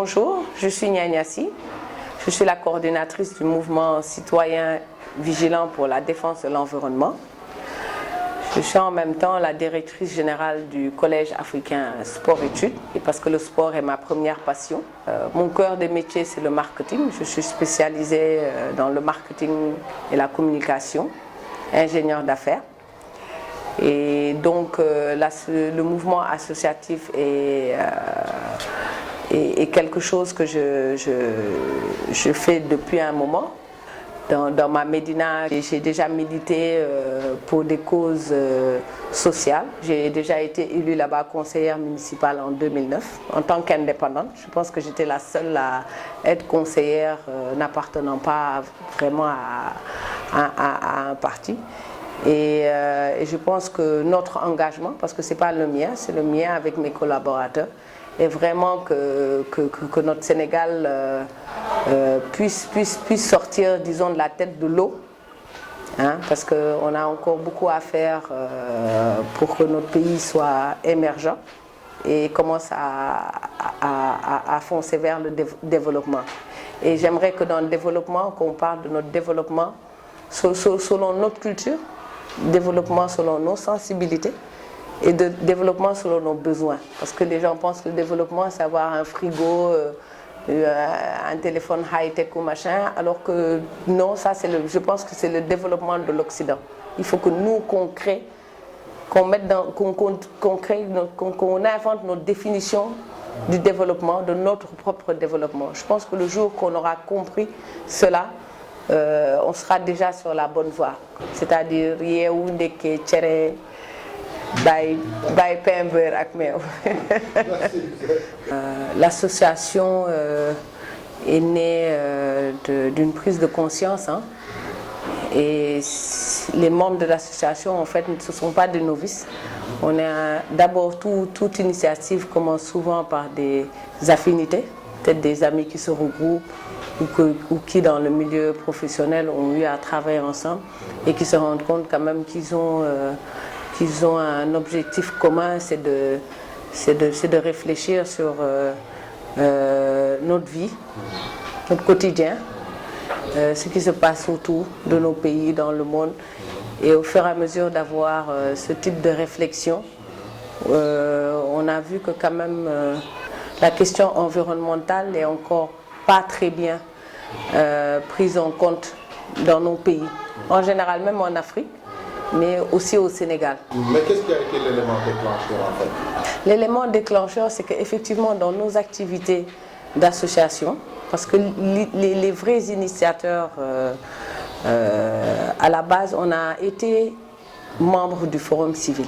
Bonjour, je suis Nianyasi. Je suis la coordinatrice du mouvement citoyen vigilant pour la défense de l'environnement. Je suis en même temps la directrice générale du Collège africain sport-études, et parce que le sport est ma première passion. Mon cœur de métier, c'est le marketing. Je suis spécialisée dans le marketing et la communication, ingénieure d'affaires. Et donc le mouvement associatif est quelque chose que je fais depuis un moment. Dans ma Médina, j'ai déjà milité pour des causes sociales. J'ai déjà été élue là-bas conseillère municipale en 2009 en tant qu'indépendante. Je pense que j'étais la seule à être conseillère n'appartenant pas vraiment à un parti. Et je pense que notre engagement, parce que ce n'est pas le mien, c'est le mien avec mes collaborateurs, est vraiment que notre Sénégal puisse sortir, disons, de la tête de l'eau, hein, parce qu'on a encore beaucoup à faire pour que notre pays soit émergent et commence à foncer vers le développement. Et j'aimerais que dans le développement, qu'on parle de notre développement selon notre culture, développement selon nos sensibilités et de développement selon nos besoins. Parce que les gens pensent que le développement, c'est avoir un frigo, un téléphone high-tech ou machin, alors que non, ça je pense que c'est le développement de l'Occident. Il faut que nous, qu'on crée, qu'on invente notre définition du développement, de notre propre développement. Je pense que le jour qu'on aura compris cela, on sera déjà sur la bonne voie. C'est-à-dire, l'association est née d'une prise de conscience, hein, et les membres de l'association, en fait, ce ne sont pas des novices. D'abord, toute initiative commence souvent par des affinités, peut-être des amis qui se regroupent ou qui dans le milieu professionnel ont eu à travailler ensemble et qui se rendent compte quand même qu'ils ont un objectif commun, c'est de réfléchir sur notre vie, notre quotidien, ce qui se passe autour de nos pays, dans le monde. Et au fur et à mesure d'avoir ce type de réflexion, on a vu que quand même la question environnementale n'est encore pas très bien prise en compte dans nos pays. En général, même en Afrique, mais aussi au Sénégal. Mais qu'est-ce qui a été l'élément déclencheur en fait? L'élément déclencheur, c'est qu'effectivement, dans nos activités d'association, parce que les vrais initiateurs, à la base, on a été membre du Forum civil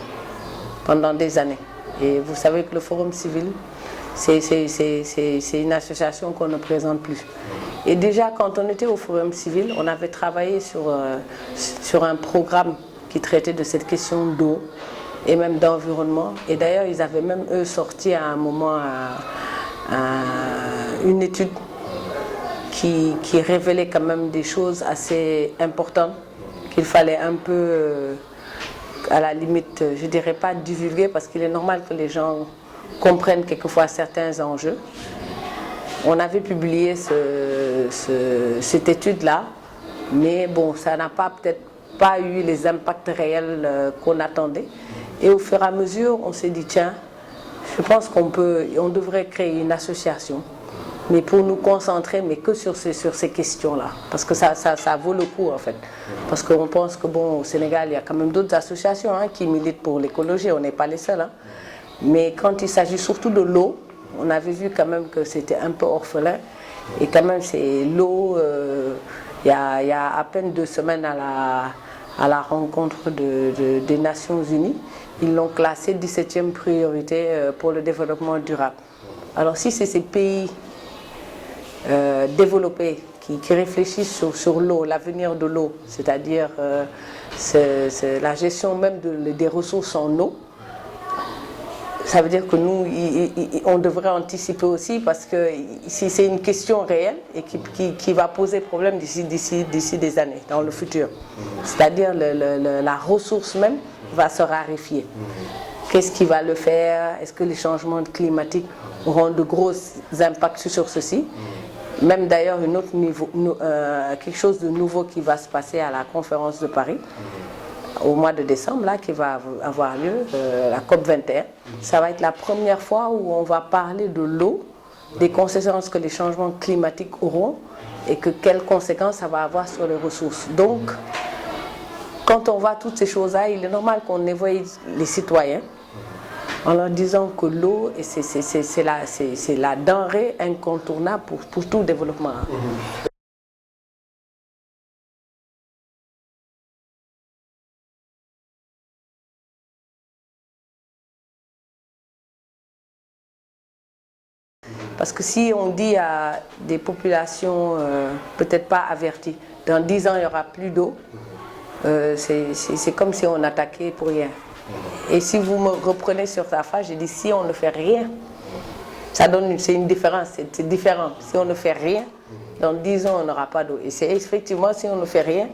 pendant des années. Et vous savez que le Forum civil, c'est une association qu'on ne présente plus. Et déjà, quand on était au Forum civil, on avait travaillé sur un programme qui traitait de cette question d'eau et même d'environnement. Et d'ailleurs, ils avaient même, eux, sorti à un moment une étude qui révélait quand même des choses assez importantes qu'il fallait un peu, à la limite, je ne dirais pas divulguer, parce qu'il est normal que les gens comprennent quelquefois certains enjeux. On avait publié cette étude-là, mais bon, ça n'a peut-être pas eu les impacts réels qu'on attendait. Et au fur et à mesure, on s'est dit, tiens, je pense on devrait créer une association, mais pour nous concentrer, mais que sur ces questions-là. Parce que ça vaut le coup, en fait. Parce qu'on pense que, bon, au Sénégal, il y a quand même d'autres associations, hein, qui militent pour l'écologie, on n'est pas les seuls. Hein. Mais quand il s'agit surtout de l'eau, on avait vu quand même que c'était un peu orphelin. Et quand même, c'est l'eau, il y a à peine 2 semaines à la rencontre des Nations Unies, ils l'ont classée 17e priorité pour le développement durable. Alors si c'est ces pays développés qui réfléchissent sur l'eau, l'avenir de l'eau, c'est-à-dire c'est la gestion même des ressources en eau, ça veut dire que nous, on devrait anticiper aussi, parce que si c'est une question réelle et qui va poser problème d'ici des années, dans le futur. C'est-à-dire la ressource même va se raréfier. Qu'est-ce qui va le faire? Est-ce que les changements climatiques auront de gros impacts sur ceci? Même d'ailleurs, quelque chose de nouveau qui va se passer à la conférence de Paris au mois de décembre, là, qui va avoir lieu, la COP21. Ça va être la première fois où on va parler de l'eau, des conséquences que les changements climatiques auront et quelles conséquences ça va avoir sur les ressources. Donc, quand on voit toutes ces choses-là, il est normal qu'on éveille les citoyens en leur disant que l'eau, c'est la denrée incontournable pour tout développement. Parce que si on dit à des populations peut-être pas averties, dans 10 ans il n'y aura plus d'eau, c'est comme si on attaquait pour rien. Et si vous me reprenez sur sa phrase, j'ai dit si on ne fait rien, c'est une différence, c'est différent. Si on ne fait rien, dans 10 ans on n'aura pas d'eau. Et c'est effectivement si on ne fait rien,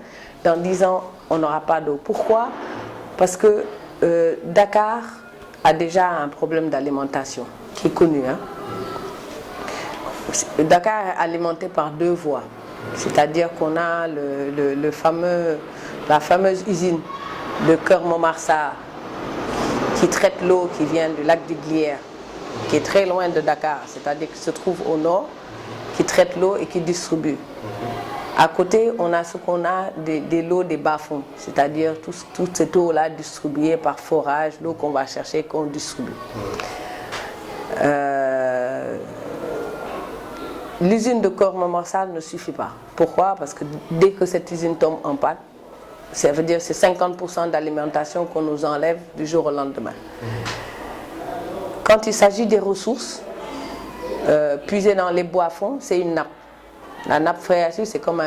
dans 10 ans on n'aura pas d'eau. Pourquoi? Parce que Dakar a déjà un problème d'alimentation qui est connu. Dakar est alimenté par 2 voies. C'est-à-dire qu'on a la fameuse usine de Keur Momar-Sarr qui traite l'eau qui vient du lac du Glière, qui est très loin de Dakar, c'est-à-dire qui se trouve au nord, qui traite l'eau et qui distribue. À côté, on a ce qu'on a des lots des bas-fonds, c'est-à-dire toute cette eau-là distribuée par forage, l'eau qu'on va chercher, qu'on distribue. L'usine de Keur Momar-Sarr ne suffit pas. Pourquoi? Parce que dès que cette usine tombe en panne, ça veut dire que c'est 50% d'alimentation qu'on nous enlève du jour au lendemain. Quand il s'agit des ressources, puiser dans les bois fonds, c'est une nappe. La nappe phréatique, c'est comme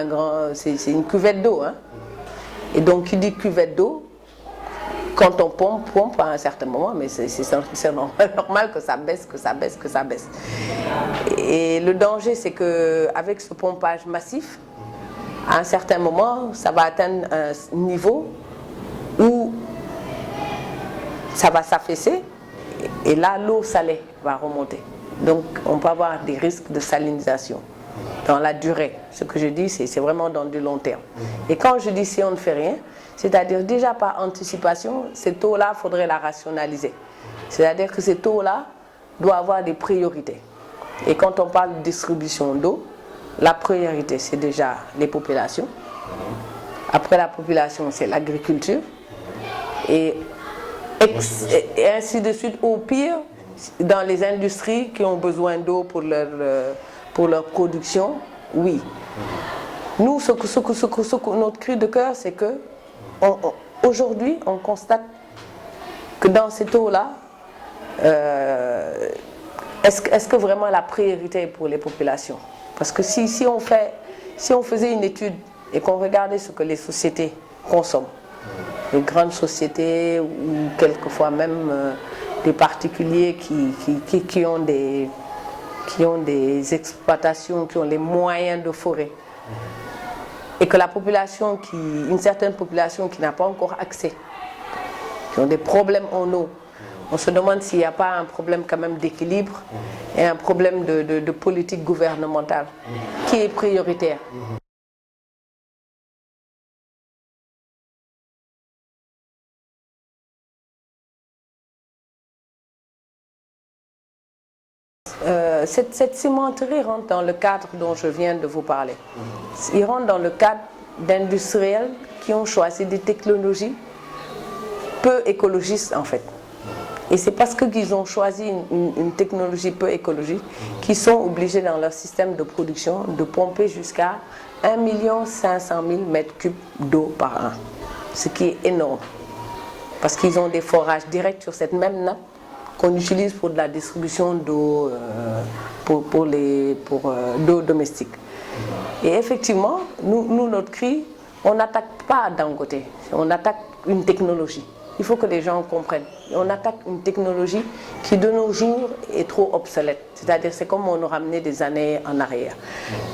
c'est une cuvette d'eau. Et donc, qui dit cuvette d'eau, quand on pompe à un certain moment, mais c'est normal que ça baisse, que ça baisse, que ça baisse. Et le danger, c'est qu'avec ce pompage massif, à un certain moment, ça va atteindre un niveau où ça va s'affaisser et là, l'eau salée va remonter. Donc, on peut avoir des risques de salinisation dans la durée. Ce que je dis, c'est vraiment dans du long terme. Et quand je dis si on ne fait rien, c'est-à-dire déjà par anticipation, cette eau-là, il faudrait la rationaliser. C'est-à-dire que cette eau-là doit avoir des priorités. Et quand on parle de distribution d'eau, la priorité, c'est déjà les populations. Après la population, c'est l'agriculture. Et ainsi de suite. Au pire, dans les industries qui ont besoin d'eau pour leur production, oui. Nous, notre cri de cœur, c'est que aujourd'hui, on constate que dans cette eau-là, est-ce que vraiment la priorité est pour les populations? Parce que si on faisait une étude et qu'on regardait ce que les sociétés consomment, les grandes sociétés ou quelquefois même des particuliers qui ont des exploitations, qui ont les moyens de forêt, et que la population, une certaine population qui n'a pas encore accès, qui ont des problèmes en eau, on se demande s'il n'y a pas un problème quand même d'équilibre et un problème de politique gouvernementale qui est prioritaire. Cette cimenterie rentre dans le cadre dont je viens de vous parler. Il rentre dans le cadre d'industriels qui ont choisi des technologies peu écologistes en fait. Et c'est parce qu'ils ont choisi une technologie peu écologique qu'ils sont obligés dans leur système de production de pomper jusqu'à 1 500 000 m3 d'eau par an. Ce qui est énorme. Parce qu'ils ont des forages directs sur cette même nappe qu'on utilise pour de la distribution d'eau d'eau domestique. Et effectivement, nous, notre cri, on n'attaque pas Dangote, on attaque une technologie. Il faut que les gens comprennent. On attaque une technologie qui de nos jours est trop obsolète. C'est-à-dire c'est comme on nous ramenait des années en arrière.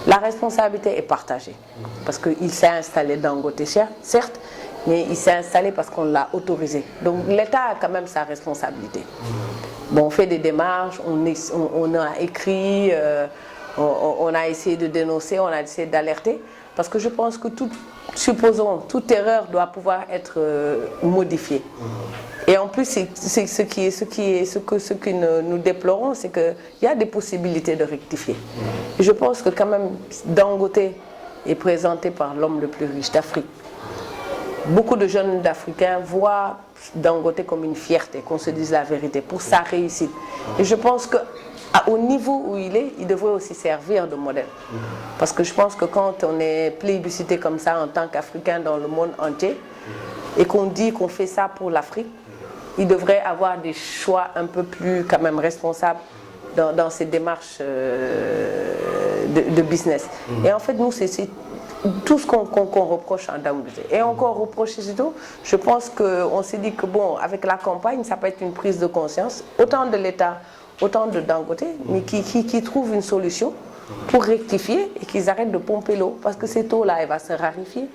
La responsabilité est partagée. Parce qu'il s'est installé Dangote, certes, mais il s'est installé parce qu'on l'a autorisé. Donc l'État a quand même sa responsabilité. Bon, on fait des démarches, on a écrit, on a essayé de dénoncer, on a essayé d'alerter, parce que je pense que supposons, toute erreur doit pouvoir être modifiée. Et en plus, ce que nous déplorons, c'est qu'il y a des possibilités de rectifier. Et je pense que quand même, Dangote est présenté par l'homme le plus riche d'Afrique. Beaucoup de jeunes d'Africains voient Dangote comme une fierté, qu'on se dise la vérité, pour sa réussite. Et je pense qu'au niveau où il est, il devrait aussi servir de modèle. Parce que je pense que quand on est plébiscité comme ça en tant qu'Africain dans le monde entier, et qu'on dit qu'on fait ça pour l'Afrique, il devrait avoir des choix un peu plus quand même responsables dans ses démarches de business. Et en fait, nous, c'est tout ce qu'on reproche à Dangote. Et encore reprocher surtout, je pense qu'on s'est dit que bon, avec la campagne, ça peut être une prise de conscience, autant de l'État, autant de Dangote, mais qui trouvent une solution pour rectifier et qu'ils arrêtent de pomper l'eau, parce que cette eau-là, elle va se raréfier.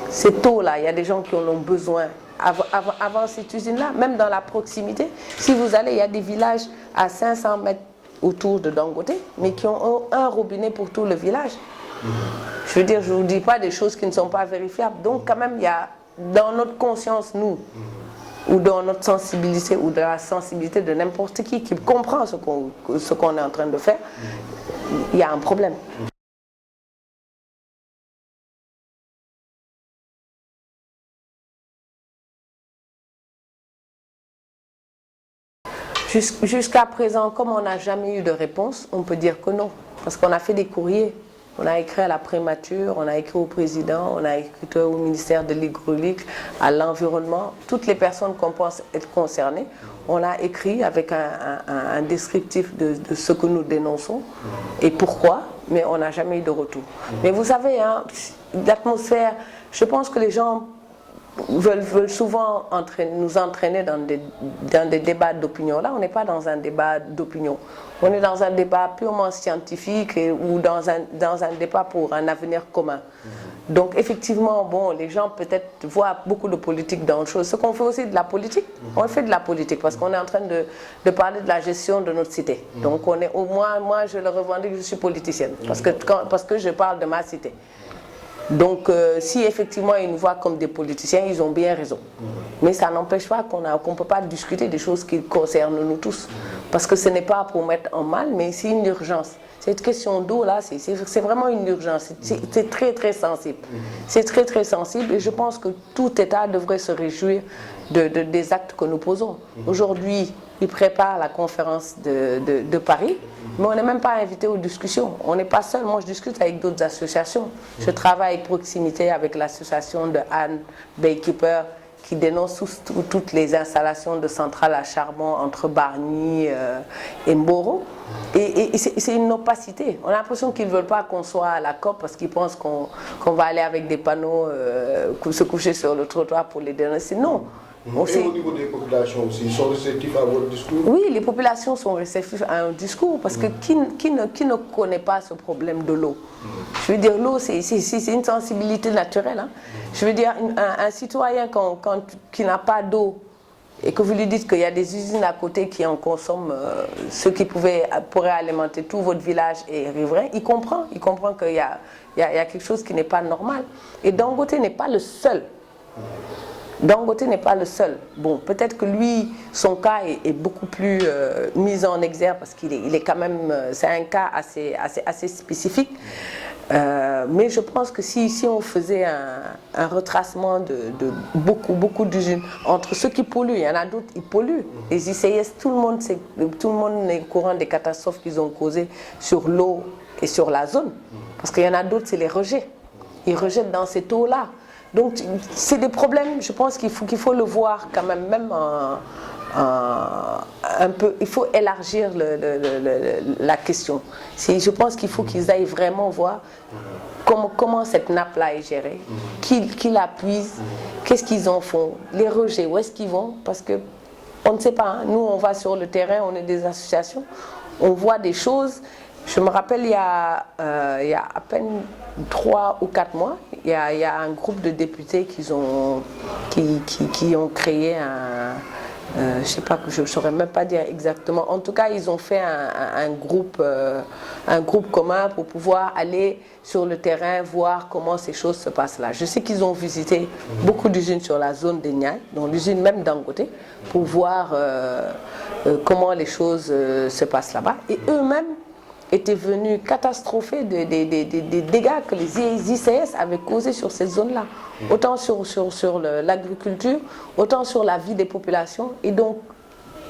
Cette eau-là, il y a des gens qui en ont besoin. Avant cette usine-là, même dans la proximité, si vous allez, il y a des villages à 500 mètres autour de Dangote, mais qui ont un robinet pour tout le village. Je veux dire, je ne vous dis pas des choses qui ne sont pas vérifiables. Donc quand même, il y a dans notre conscience, nous, ou dans notre sensibilité, ou dans la sensibilité de n'importe qui comprend ce qu'on est en train de faire, il y a un problème. Jusqu'à présent, comme on n'a jamais eu de réponse, on peut dire que non. Parce qu'on a fait des courriers. On a écrit à la primature, on a écrit au président, on a écrit au ministère de l'hydraulique, à l'environnement. Toutes les personnes qu'on pense être concernées, on a écrit avec un descriptif de ce que nous dénonçons et pourquoi, mais on n'a jamais eu de retour. Mais vous savez, hein, l'atmosphère, je pense que les gens veulent souvent nous entraîner dans des débats d'opinion. Là, on n'est pas dans un débat d'opinion. On est dans un débat purement scientifique ou dans un débat pour un avenir commun. Donc, effectivement, bon, les gens peut-être voient beaucoup de politique dans le chose. Ce qu'on fait aussi de la politique, on fait de la politique parce qu'on est en train de parler de la gestion de notre cité. Donc, au moins, moi, je le revendique, je suis politicienne parce que je parle de ma cité. Donc, si effectivement ils nous voient comme des politiciens, ils ont bien raison. Mais ça n'empêche pas qu'on ne peut pas discuter des choses qui concernent nous tous. Parce que ce n'est pas pour mettre en mal, mais c'est une urgence. Cette question d'eau, là, c'est vraiment une urgence. C'est très, très sensible. C'est très, très sensible et je pense que tout État devrait se réjouir des actes que nous posons. Aujourd'hui, ils préparent la conférence de Paris, mais on n'est même pas invité aux discussions. On n'est pas seul. Moi, je discute avec d'autres associations. Je travaille avec proximité avec l'association de Anne Baykeeper qui dénonce toutes les installations de centrales à charbon entre Bargny et Mboro. Et c'est une opacité. On a l'impression qu'ils ne veulent pas qu'on soit à la COP parce qu'ils pensent qu'on va aller avec des panneaux se coucher sur le trottoir pour les dénoncer. Non. Et au niveau des populations aussi, ils sont réceptifs à votre discours? Oui, les populations sont réceptives à un discours parce que qui ne connaît pas ce problème de l'eau? Je veux dire, l'eau, c'est une sensibilité naturelle. Hein. Je veux dire, un citoyen qui n'a pas d'eau et que vous lui dites qu'il y a des usines à côté qui en consomment ce qui pourrait alimenter tout votre village et riverain, il comprend qu'il y a quelque chose qui n'est pas normal. Et Dangote n'est pas le seul. Dangote n'est pas le seul. Bon, peut-être que lui, son cas est beaucoup plus mis en exergue parce qu'il est quand même, c'est un cas assez spécifique. Mais je pense que si on faisait un retracement de beaucoup d'usines, entre ceux qui polluent, il y en a d'autres qui polluent. Les ICS, tout le monde est au courant des catastrophes qu'ils ont causées sur l'eau et sur la zone. Parce qu'il y en a d'autres, c'est les rejets. Ils rejettent dans cette eau-là. Donc, c'est des problèmes, je pense qu'il faut le voir quand même un peu. Il faut élargir la question. Je pense qu'il faut qu'ils aillent vraiment voir comment cette nappe-là est gérée, qui la puise, qu'est-ce qu'ils en font, les rejets, où est-ce qu'ils vont, parce qu'on ne sait pas. Hein. Nous, on va sur le terrain, on est des associations, on voit des choses. Je me rappelle, il y a à peine 3 ou 4 mois, il y a un groupe de députés qui ont créé je ne sais pas, je ne saurais même pas dire exactement. En tout cas, ils ont fait un groupe commun pour pouvoir aller sur le terrain, voir comment ces choses se passent là. Je sais qu'ils ont visité beaucoup d'usines sur la zone des Niayes, dont l'usine même Dangote, pour voir comment les choses se passent là-bas. Et eux-mêmes étaient venus catastropher des dégâts que les ICS avaient causés sur cette zone-là. Autant sur l'agriculture, autant sur la vie des populations. Et donc,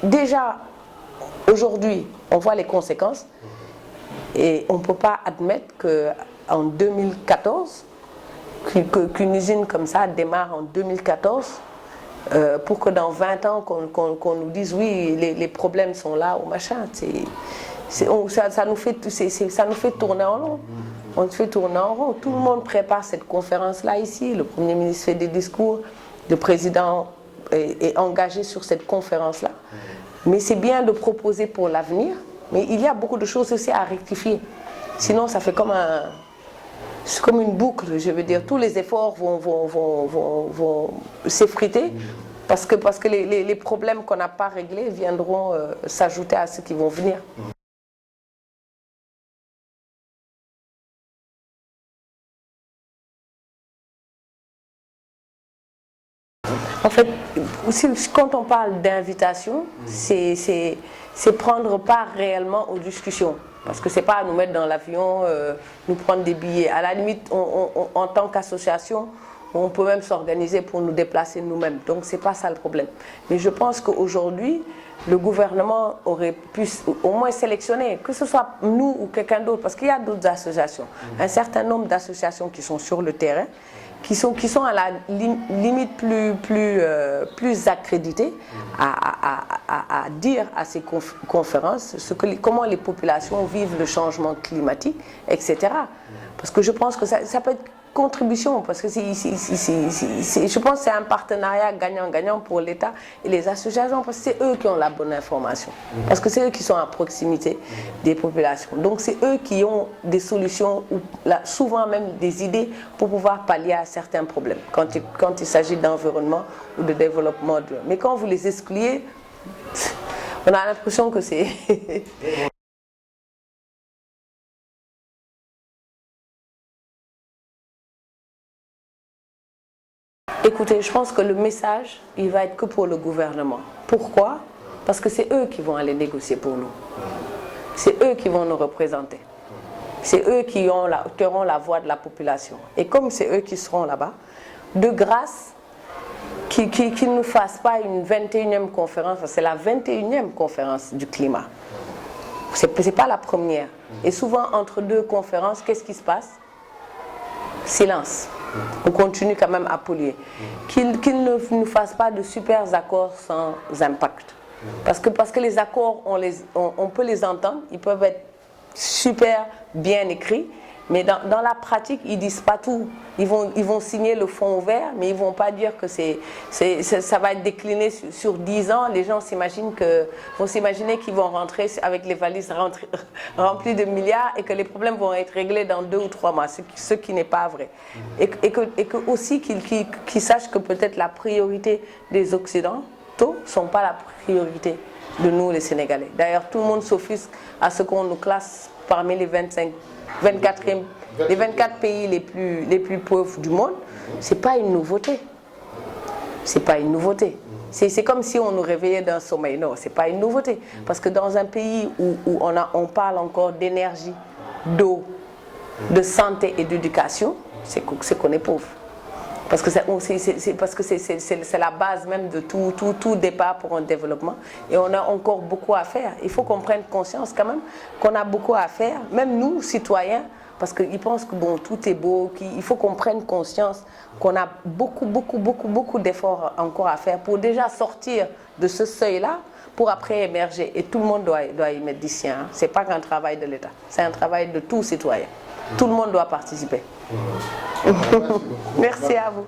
déjà, aujourd'hui, on voit les conséquences. Et on ne peut pas admettre qu'en 2014, qu'une usine comme ça démarre en 2014, pour que dans 20 ans, qu'on nous dise oui, les problèmes sont là ou machin. Ça nous fait tourner en rond. On se fait tourner en rond. Tout le monde prépare cette conférence-là ici. Le Premier ministre fait des discours. Le Président est engagé sur cette conférence-là. Mais c'est bien de proposer pour l'avenir. Mais il y a beaucoup de choses aussi à rectifier. Sinon, ça fait comme une boucle. Je veux dire, tous les efforts vont s'effriter. Parce que les problèmes qu'on n'a pas réglés viendront s'ajouter à ceux qui vont venir. En fait, quand on parle d'invitation, c'est prendre part réellement aux discussions. Parce que ce n'est pas nous mettre dans l'avion, nous prendre des billets. À la limite, en tant qu'association, on peut même s'organiser pour nous déplacer nous-mêmes. Donc, ce n'est pas ça le problème. Mais je pense qu'aujourd'hui, le gouvernement aurait pu au moins sélectionner, que ce soit nous ou quelqu'un d'autre, parce qu'il y a d'autres associations, un certain nombre d'associations qui sont sur le terrain, qui sont à la limite plus accréditées à dire à ces conférences comment les populations vivent le changement climatique, etc. Parce que je pense que ça peut être contribution, parce que je pense que c'est un partenariat gagnant-gagnant pour l'État et les associations, parce que c'est eux qui ont la bonne information, parce que c'est eux qui sont à proximité des populations. Donc c'est eux qui ont des solutions, ou souvent même des idées pour pouvoir pallier à certains problèmes, quand il s'agit d'environnement ou de développement. Mais quand vous les excluez, on a l'impression que c'est... Écoutez, je pense que le message, il va être que pour le gouvernement. Pourquoi? Parce que c'est eux qui vont aller négocier pour nous. C'est eux qui vont nous représenter. C'est eux qui auront la voix de la population. Et comme c'est eux qui seront là-bas, de grâce, qu'ils ne nous fassent pas une 21e conférence, c'est la 21e conférence du climat. Ce n'est pas la première. Et souvent, entre deux conférences, qu'est-ce qui se passe? Silence. On continue quand même à polluer. Qu'ils ne nous fassent pas de super accords sans impact. Parce que les accords, on peut les entendre, ils peuvent être super bien écrits, mais dans la pratique, ils ne disent pas tout. Ils vont signer le fond vert, mais ils ne vont pas dire que ça va être décliné sur 10 ans. Les gens vont s'imaginer qu'ils vont rentrer avec les valises remplies de milliards et que les problèmes vont être réglés dans 2 ou 3 mois, ce qui n'est pas vrai. Et que aussi qu'ils sachent que peut-être la priorité des Occidentaux ne sont pas la priorité de nous, les Sénégalais. D'ailleurs, tout le monde s'offusque à ce qu'on nous classe parmi les 24 pays les plus pauvres du monde. Ce n'est pas une nouveauté. C'est pas une nouveauté. C'est comme si on nous réveillait d'un sommeil. Non, ce n'est pas une nouveauté. Parce que dans un pays où on parle encore d'énergie, d'eau, de santé et d'éducation, c'est qu'on est pauvre. Parce que c'est la base même de tout départ pour un développement. Et on a encore beaucoup à faire. Il faut qu'on prenne conscience quand même qu'on a beaucoup à faire, même nous, citoyens, parce qu'ils pensent que bon, tout est beau, qu'il faut qu'on prenne conscience qu'on a beaucoup d'efforts encore à faire pour déjà sortir de ce seuil-là, pour après émerger. Et tout le monde doit y mettre du sien. Ce n'est pas qu'un travail de l'État, c'est un travail de tout citoyen. Tout le monde doit participer. Merci à vous.